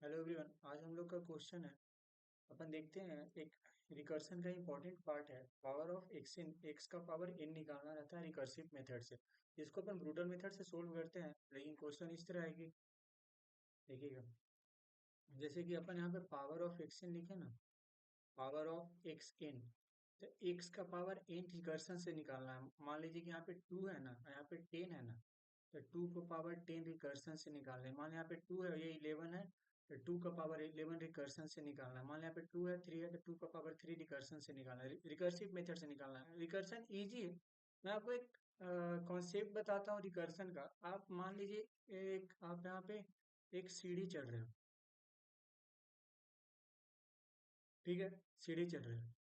Hello everyone. आज हम लोग का क्वेश्चन है। अपन देखते हैं एक रिकर्सन का इम्पोर्टेंट पार्ट है। Power of x in x का पावर एन निकालना रहता है रिकर्सिव मेथड से। इसको अपन ब्रूटल मेथड से सोल्व करते हैं, लेकिन क्वेश्चन इस तरह है कि देखिएगा, जैसे कि अपन यहाँ पे पावर ऑफ एक्स इन लिखे ना, पावर ऑफ एक्स एन, तो एक्स का पावर एन रिकर्सन से निकालना है। मान लीजिए कि यहाँ पे 2 है ना, यहाँ पे 10 है ना, तो 2 को पावर 10 रिकर्सन से निकालना है। मान लो यहाँ पे 2 है, ये 11 है, तो 2 का पावर 11 रिकर्सन से निकालना है। मान लो यहाँ पे 2 है, 3 है, तो 2 का पावर 3 रिकर्सन से निकालना है। रिकर्सिव मेथड से निकालना है। रिकर्सन इजी है। मैं आपको एक कॉन्सेप्ट बताता हूँ रिकर्सन का। आप मान लीजिए एक आप यहाँ पे एक सीढ़ी चढ़ रहे हो, ठीक है, सीढ़ी चढ़ रहे हो,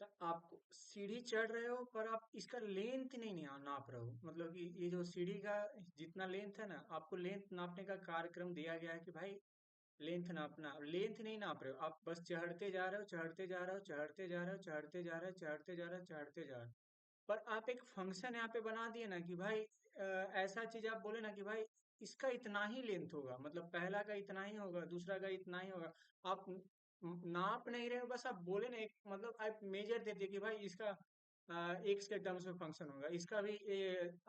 तो आप सीढ़ी चढ़ रहे हो पर आप इसका लेंथ नहीं नाप रहे हो। मतलब कि ये जो सीढ़ी का जितना लेंथ है ना, आपको लेंथ नापने का कार्यक्रम दिया गया है कि भाई लेंथ नापना। लेंथ नहीं नाप रहे हो, आप बस चढ़ते जा रहे हो, चढ़ते जा रहे हो, चढ़ते जा रहे हो, चढ़ते जा रहे हो, चढ़ते जा रहे हो, चढ़ते जा रहे हो। पर आप एक फंक्शन यहाँ पे बना दिए ना कि भाई ऐसा चीज आप बोले ना कि भाई इसका इतना ही लेंथ होगा, मतलब पहला का इतना ही होगा, दूसरा का इतना ही होगा। आप नाप नहीं रहे हो, बस आप बोले ना एक, मतलब आप मेजर देते कि भाई इसका एक्स के टर्म्स में फंक्शन होगा, इसका भी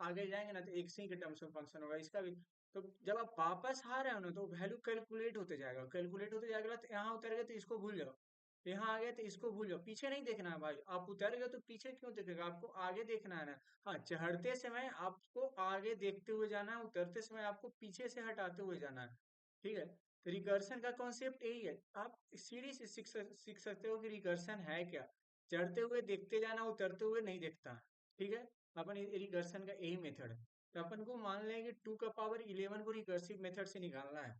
आगे जाएंगे ना तो एक्स ही के टर्म्स में फंक्शन होगा, इसका भी। तो जब आप वापस आ रहे हो ना, तो वैल्यू कैलकुलेट होते जाएगा, कैलकुलेट होते जाएगा। तो यहाँ उतर गए तो इसको भूल जाओ, यहाँ आ गए तो इसको भूल जाओ, पीछे नहीं देखना है भाई। आप उतर गए तो पीछे क्यों देखेगा, आपको आगे देखना है ना। हाँ, चढ़ते समय आपको आगे देखते हुए जाना है, उतरते समय आपको पीछे से हटाते हुए जाना है। ठीक है, तो रिकर्सन का कॉन्सेप्ट यही है। आप सीढ़ी से सीख सकते हो कि रिकर्सन है क्या। चढ़ते हुए देखते जाना, उतरते हुए नहीं देखता। ठीक है, अपन रिकर्सन का यही मेथड है। तो अपन को मान लें कि 2 का पावर 11 को रिकर्सिव मेथड से निकालना है।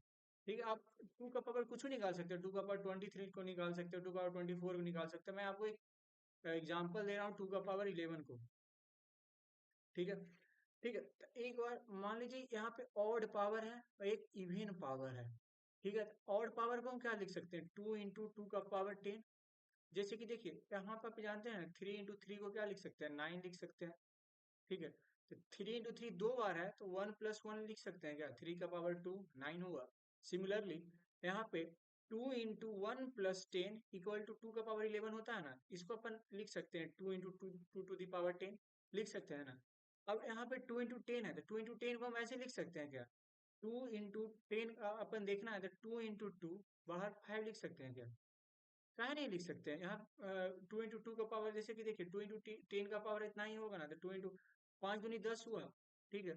ठीक है, आप 2 का पावर कुछ भी निकाल सकते हो, 2 का पावर 23 को निकाल सकते हो, 2 का पावर 24 को निकाल सकते हो। मैं आपको एक एग्जांपल दे रहा हूँ 2 का पावर 11 को। ठीक है, ठीक है, तो एक बार मान लीजिए यहाँ पे ऑड पावर है और एक इवन पावर है। ठीक है, ऑड पावर को हम क्या लिख सकते हैं, 2 इंटू 2 का पावर 10। जैसे कि देखिए यहाँ पर आप जानते हैं 3 इंटू 3 को क्या लिख सकते हैं, 9 लिख सकते हैं। ठीक है, तो 3 इंटू 3 दो बार है, तो 1 प्लस 1 लिख सकते हैं क्या, 3 का पावर 2 9 हुआ। सिमिलरली यहाँ पे 2 इंटू 1 प्लस 10 इक्वल टू 2 का पावर 11 होता है ना, इसको अपन लिख सकते हैं 2 इंटू 2 टू द पावर 10, लिख सकते हैं ना। अब यहाँ पे 2 इंटू 10 है, तो 2 इंटू 10 को हम ऐसे लिख सकते हैं क्या, 2 इंटू 10 अपन देखना है, तो 2 इंटू 2 बाहर 5 लिख सकते हैं क्या। काहे नहीं लिख सकते हैं यहाँ। 2 इंटू 2 का पावर, जैसे कि देखिए 2 इंटू 10 का पावर इतना ही होगा ना, तो 2 इंटू 5 दूनी 10 हुआ। ठीक है,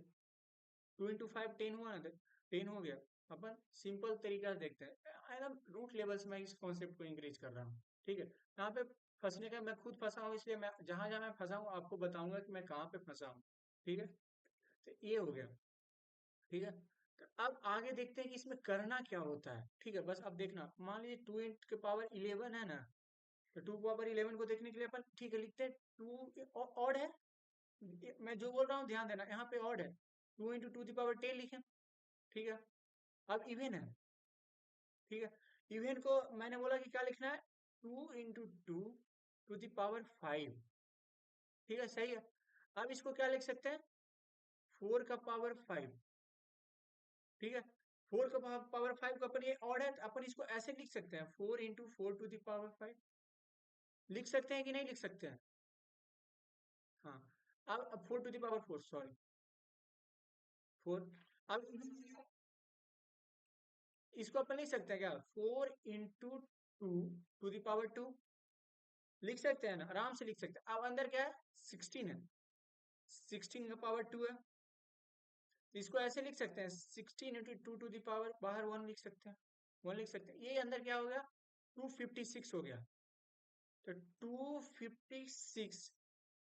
2 इंटू 5 10 हुआ ना, तो 10 हो गया। अपन सिंपल तरीका से देखते हैं, एकदम रूट लेवल से मैं इस कॉन्सेप्ट को इंक्रीज कर रहा हूँ। ठीक है, यहाँ पे फंसने का मैं खुद फंसा हूँ, इसलिए मैं जहां जहां मैं फंसा हूँ आपको बताऊंगा कि मैं कहाँ पे फंसा हूँ। ठीक है, तो ये हो गया। ठीक है, तो अब आगे देखते हैं कि इसमें करना क्या होता है। ठीक है, बस अब देखना, मान लीजिए 2 के पावर 11 है ना, तो 2 के पावर 11 को देखने के लिए अपन ठीक है लिखते हैं, टू ऑड है। मैं जो बोल रहा हूँ ध्यान देना, यहाँ पे ऑड है, 2 इंटू 2 द पावर 10 लिखे। ठीक है, अब इवन है। ठीक है, इवन को मैंने बोला कि क्या लिखना है, 2 इंटू 2 टू द पावर 5। ठीक है, सही है। अब इसको क्या लिख सकते हैं, 4 का पावर 5। ठीक है, 4 का पावर 5 को अपन, ये ऑड है तो अपन इसको ऐसे लिख सकते हैं, 4 इंटू 4 टू द पावर 5। लिख सकते हैं कि नहीं लिख सकते हैं। हाँ, अब 4 टू द पावर 4, सॉरी, 4। अब इसको अपन लिख सकते हैं क्या, 4 इंटू 2 टू द पावर 2। लिख सकते हैं ना, आराम से लिख सकते हैं। अब अंदर क्या है, 16 है, 16 का पावर 2 है, तो इसको ऐसे लिख सकते हैं, 16 इंटू 2 टू द पावर, बाहर 1 लिख सकते हैं, 1 लिख सकते हैं। ये अंदर क्या हो गया, 256 हो गया। तो 256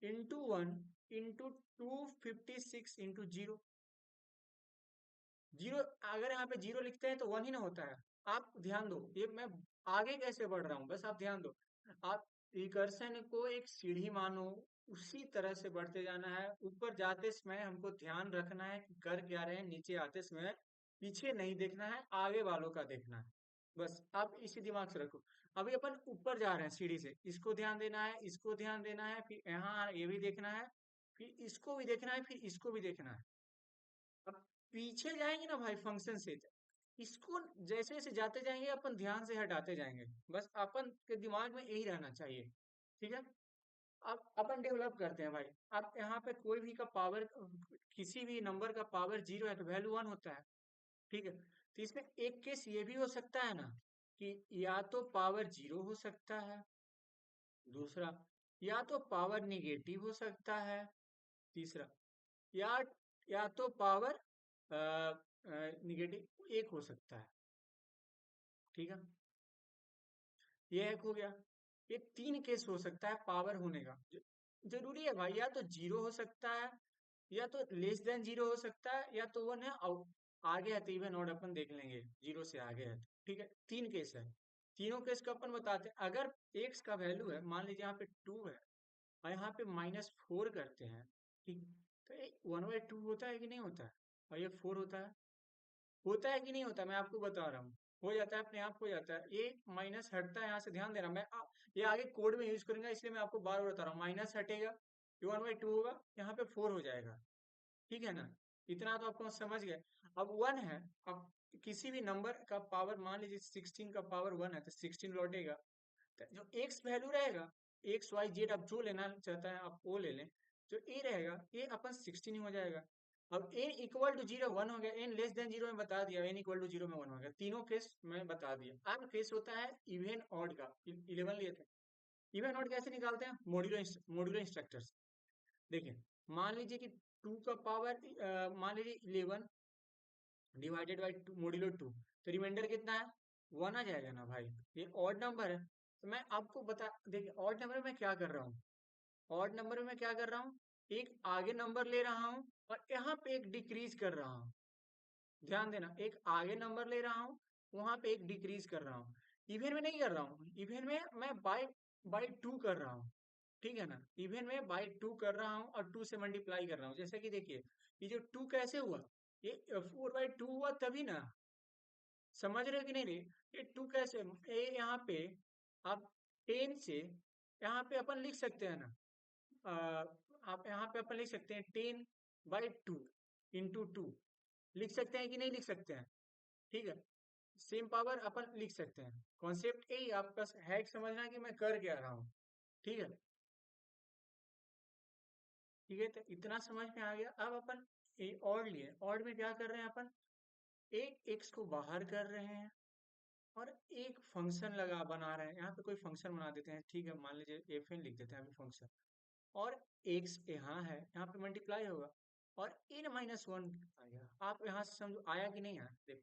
इंटू 1 इंटू 256 इंटू 0। जीरो, अगर यहाँ पे जीरो लिखते हैं तो 1 ही ना होता है। आप ध्यान दो, ये मैं आगे कैसे बढ़ रहा हूँ, बस आप ध्यान दो। आप रिकर्सन को एक सीढ़ी मानो, उसी तरह से बढ़ते जाना है। ऊपर जाते समय हमको ध्यान रखना है कि कर क्या रहे हैं, नीचे आते समय पीछे नहीं देखना है, आगे वालों का देखना है। बस आप इसी दिमाग से रखो। अभी अपन ऊपर जा रहे हैं सीढ़ी से, इसको ध्यान देना है, इसको ध्यान देना है, फिर यहाँ ये भी देखना है, फिर इसको भी देखना है, फिर इसको भी देखना है। अब पीछे जाएंगे ना भाई फंक्शन से, इसको जैसे जैसे जाते जाएंगे अपन ध्यान से हटाते जाएंगे, बस अपन के दिमाग में यही रहना चाहिए। ठीक है, अब अपन डेवलप करते हैं भाई। अब यहाँ पे कोई भी का पावर, किसी भी नंबर का पावर जीरो है तो वैल्यू वन होता है। ठीक है, तो इसमें एक केस ये भी हो सकता है ना कि या तो पावर जीरो हो सकता है, दूसरा या तो पावर निगेटिव हो सकता है, तीसरा या या तो पावर निगेटिव एक हो सकता है। ठीक है, ये एक हो गया। ये तीन केस हो सकता है पावर होने का। जरूरी है भाई, या तो जीरो हो सकता है, या तो लेस देन जीरो हो सकता है, या तो वन है और आगे है तो इवन ऑड अपन देख लेंगे, जीरो से आगे है तो। ठीक है, तीन केस है। तीनों केस को अपन बताते हैं। अगर एक्स का वैल्यू है, मान लीजिए यहाँ पे टू है और यहाँ पे -4 करते हैं, ठीक, तो ये 1/2 होता है कि नहीं होता है? और ये 4 होता है कि नहीं होता? मैं आपको बता रहा हूँ, हो जाता है, अपने आप हो जाता है। ये माइनस हटता है यहाँ से, ध्यान देना। ये आगे कोड में यूज करूंगा, इसलिए मैं आपको बार बार बता रहा हूँ। माइनस हटेगा, 1/2 होगा, यहाँ पे 4 हो जाएगा। ठीक है ना, इतना तो आपको समझ गए। अब वन है, अब किसी भी नंबर का पावर, मान लीजिए 16 का पावर वन है तो 16 लौटेगा। तो जो एक्स वैल्यू रहेगा, एक्स वाई जेड आप जो लेना चाहता है आप वो ले लें, जो ए रहेगा ये अपन 16 ही हो जाएगा। अब N equal to zero one हो गया, एन लेस देन जीरो में बता दिया, एन इक्वल टू जीरो में वन हो गया। तीनों केस मैं बता दिया। अब केस होता है इवन ऑड का, 11 लिए थे। इवन ऑड कैसे निकालते हैं? मॉड्यूलर इंस्ट्रक्टर से। देखिए, मान लीजिए कि टू का पावर, मान लीजिए 11 divided by two modulo to, तो रिमाइंडर कितना है? वन आ जाएगा ना भाई। ये ऑड नंबर है, तो मैं आपको बता, देखिए ऑड नंबर में मैं क्या कर रहा हूँ, ऑड नंबर में मैं क्या कर रहा हूँ, एक आगे नंबर ले रहा हूँ और यहाँ पे एक डिक्रीज कर रहा हूँ। ध्यान देना, एक आगे नंबर ले रहा हूँ, वहां पे एक डिक्रीज कर रहा हूँ। इवन में नहीं कर रहा हूँ, इवन में मैं बाई बाई टू कर रहा हूँ। ठीक है ना, इवन में बाई टू कर रहा हूँ और टू से मल्टीप्लाई कर रहा हूँ। जैसे कि देखिए, ये जो टू कैसे हुआ, ये 4/2 हुआ तभी ना। समझ रहे हो कि नहीं रे? ये टू कैसे, ये यहाँ पे आप 10 से, यहाँ पे अपन लिख सकते हैं ना, आप यहाँ पे अपन लिख सकते हैं 10/2 इंटू टू, लिख सकते हैं कि नहीं लिख सकते हैं? ठीक है, सेम पावर अपन लिख सकते हैं। कॉन्सेप्ट यही आपका है, समझना कि मैं कर क्या रहा हूँ। ठीक है, ठीक है, तो इतना समझ में आ गया। अब अपन ऑड लिए, ऑड में क्या कर रहे हैं अपन, एक एक्स को बाहर कर रहे हैं और एक फंक्शन लगा बना रहे हैं। यहाँ पे कोई फंक्शन बना देते हैं, ठीक है, मान लीजिए एफ एन लिख देते हैं अभी फंक्शन। और एक्स यहाँ है, यहाँ पे मल्टीप्लाई होगा और n-1 आ गया। आप यहाँ से समझो आया कि नहीं आया? देखो,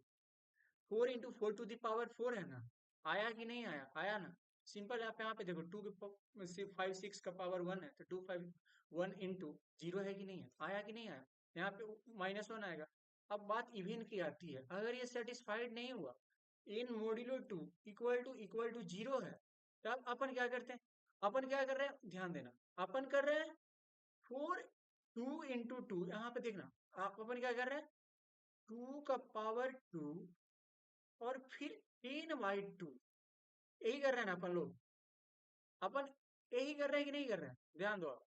4 × 4 टू द पावर 4 है ना, आया कि नहीं आया? आया ना। सिंपल, आप यहाँ पे देखो, टू के 5 6 का पावर वन है तो 2 5 1 इंटू जीरो है कि नहीं है? आया कि नहीं आया? यहाँ पे -1 आएगा। अब बात इवन की आती है, अगर ये सेटिस्फाइड नहीं हुआ, इन modulo two equal to zero है, तब अपन क्या करते हैं? अपन क्या कर रहे हैं, ध्यान देना, अपन कर रहे हैं 4 2 × 2, यहाँ पे देखना, आप अपन क्या कर रहे हैं, 2 का पावर 2 और फिर 10/2, यही कर रहे हैं ना अपन लोग? अपन यही कर रहे हैं कि नहीं कर रहे हैं? ध्यान दो आप,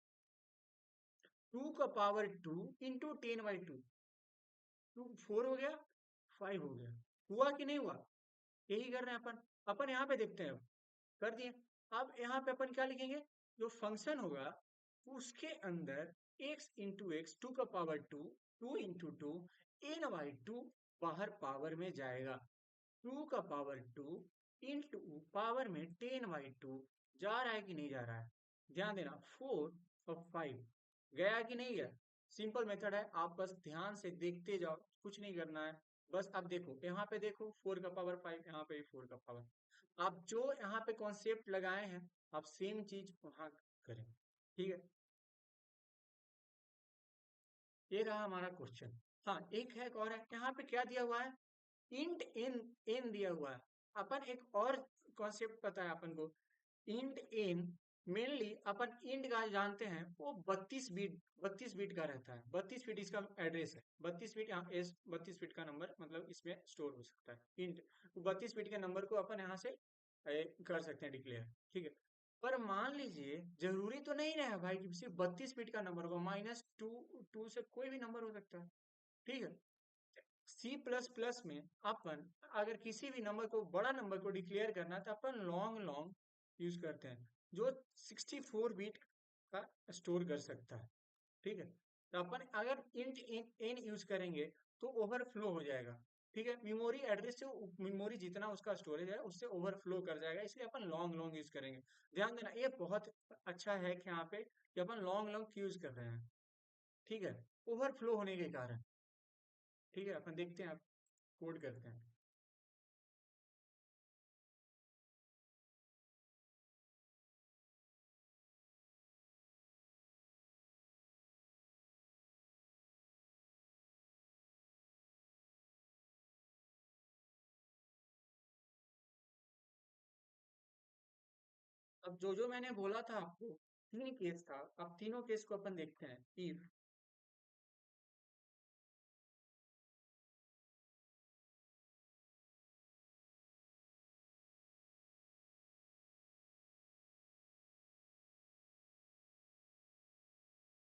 2 का पावर 2 इंटू 10/2, 4 हो गया, 5 हो गया। हुआ कि नहीं हुआ? यही कर रहे हैं अपन। अपन यहाँ पे देखते हैं, कर दिए। अब यहाँ पे अपन क्या लिखेंगे, जो फंक्शन होगा उसके अंदर x टू का पावर टू, 2 × 2 n/2 बाहर पावर में जाएगा। 2 का पावर 2 इंटू पावर में 10/2 जा रहा है कि नहीं जा रहा है? ध्यान देना, 4 और 5 गया कि नहीं गया? सिंपल मेथड है, आप बस ध्यान से देखते जाओ, कुछ नहीं करना है। बस अब देखो, यहाँ पे देखो 4 का पावर 5, यहाँ पे भी 4 का पावर। आप जो यहाँ पे कॉन्सेप्ट लगाए हैं, आप सेम चीज वहां करें। ठीक है, ये रहा हमारा क्वेश्चन। हाँ, एक है, एक और है, यहाँ पे क्या दिया हुआ है, इंट इन दिया हुआ है। अपन एक और कॉन्सेप्ट पता है अपन को, इंट इन, मेनली अपन इंट का जानते हैं, वो 32 बिट का रहता है। 32 बिट इसका एड्रेस है, 32 बिट, यहाँ एस 32 बिट का नंबर मतलब इसमें स्टोर हो सकता है इंट। 32 बिट के नंबर को अपन यहाँ से कर सकते हैं डिक्लेयर। ठीक है, पर मान लीजिए जरूरी तो नहीं है भाई कि सिर्फ 32 बिट का नंबर होगा, -2 2 से कोई भी नंबर हो सकता है। ठीक है, सी प्लस प्लस में अपन अगर किसी भी नंबर को, बड़ा नंबर को डिक्लेयर करना है तो अपन लॉन्ग लॉन्ग यूज करते हैं, जो 64 बिट का स्टोर कर सकता है। ठीक है, तो अपन अगर इंट एन यूज करेंगे तो ओवरफ्लो हो जाएगा। ठीक है, मेमोरी एड्रेस से मेमोरी जितना उसका स्टोरेज है उससे ओवरफ्लो कर जाएगा, इसलिए अपन लॉन्ग लॉन्ग यूज करेंगे। ध्यान देना, ये बहुत अच्छा है कि यहाँ पे कि अपन लॉन्ग लॉन्ग यूज कर रहे हैं। ठीक है, ओवरफ्लो होने के कारण। ठीक है, अपन देखते हैं, आप कोड करते हैं। अब जो जो मैंने बोला था आपको, 3 केस था, अब तीनों केस को अपन देखते हैं। इफ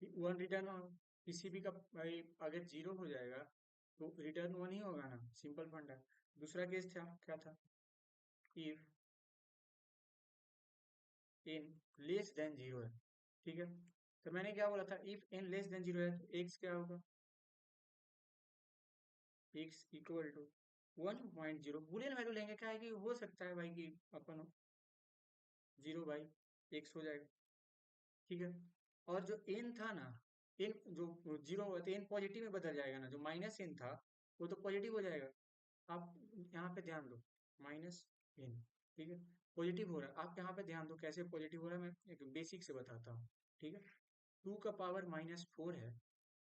1 रिटर्न हो, किसी भी का भाई अगर 0 हो जाएगा तो रिटर्न 1 ही होगा ना, सिंपल फंडा। दूसरा केस था, क्या था? इफ एन लेस देन 0 है। ठीक है, तो मैंने क्या बोला था, इफ एन लेस देन 0 है तो एक्स क्या होगा? X equal to 1.0 boolean value लेंगे, क्या है कि हो सकता है भाई कि अपन 0/x हो जाएगा। ठीक है, और जो एन था ना, एन जो 0 हुआ तो एन पॉजिटिव में बदल जाएगा ना, जो माइनस एन था वो तो पॉजिटिव हो जाएगा। आप यहाँ पे ध्यान दो, माइनस एन। ठीक है, पॉजिटिव हो रहा है, आप यहाँ पे ध्यान दो कैसे पॉजिटिव हो रहा है, मैं एक बेसिक से बताता हूँ। ठीक है, 2 का पावर -4 है,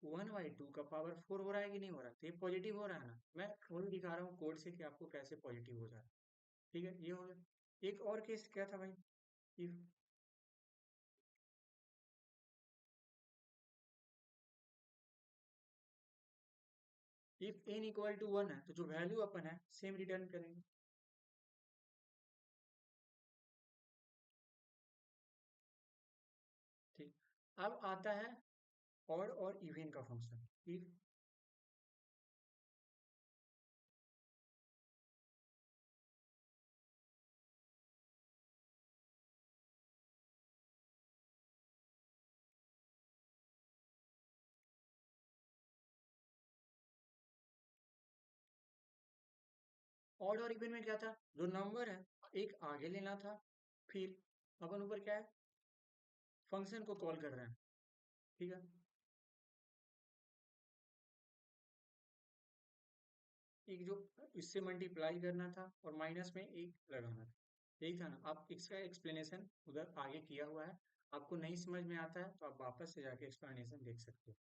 1/2 का पावर 4 हो रहा है कि नहीं हो रहा है? तो ये पॉजिटिव हो रहा है ना, मैं वही दिखा रहा हूँ कोड से कि आपको कैसे पॉजिटिव हो जाए। ठीक है, ये हो गया। एक और केस क्या था भाई? If if N equal to 1 है तो जो वैल्यू अपन है सेम रिटर्न करेंगे। ठीक, अब आता है ऑड और इवन का फंक्शन। इफ ऑड और इवन में क्या था, जो नंबर है एक आगे लेना था, फिर अपन ऊपर क्या है, फंक्शन को कॉल कर रहे हैं। ठीक है, एक जो इससे मल्टीप्लाई करना था और माइनस में एक लगाना था, यही था ना। आप इसका एक्सप्लेनेशन उधर आगे किया हुआ है, आपको नहीं समझ में आता है तो आप वापस से जाके एक्सप्लेनेशन देख सकते हो।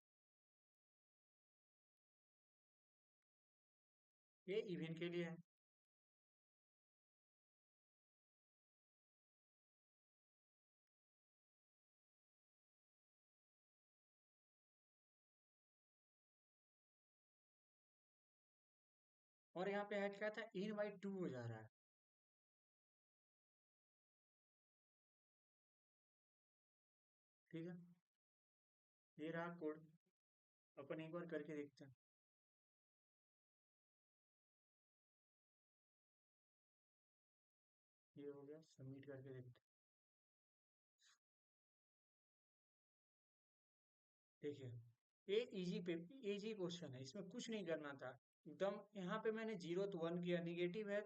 ये इवन के लिए है। और यहाँ पे है क्या था, n/2 हो जा रहा है। ठीक है, ये रहा कोड, अपन एक बार करके देखते हैं। ये हो गया, सबमिट करके देखते हैं। देखिए, ये इजी क्वेश्चन है, इसमें कुछ नहीं करना था एकदम। यहाँ पे मैंने 0 तो 1 किया, निगेटिव है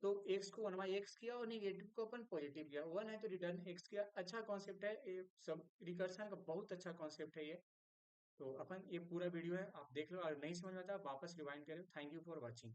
तो एक्स को 1/x किया और निगेटिव को अपन पॉजिटिव किया, 1 है तो रिटर्न एक्स किया। अच्छा कॉन्सेप्ट है ये, सब रिकर्सन का बहुत अच्छा कॉन्सेप्ट है ये। तो अपन ये पूरा वीडियो है, आप देख लो, अगर नहीं समझ में आता आप वापस रिवाइंड करें। Thank you for watching.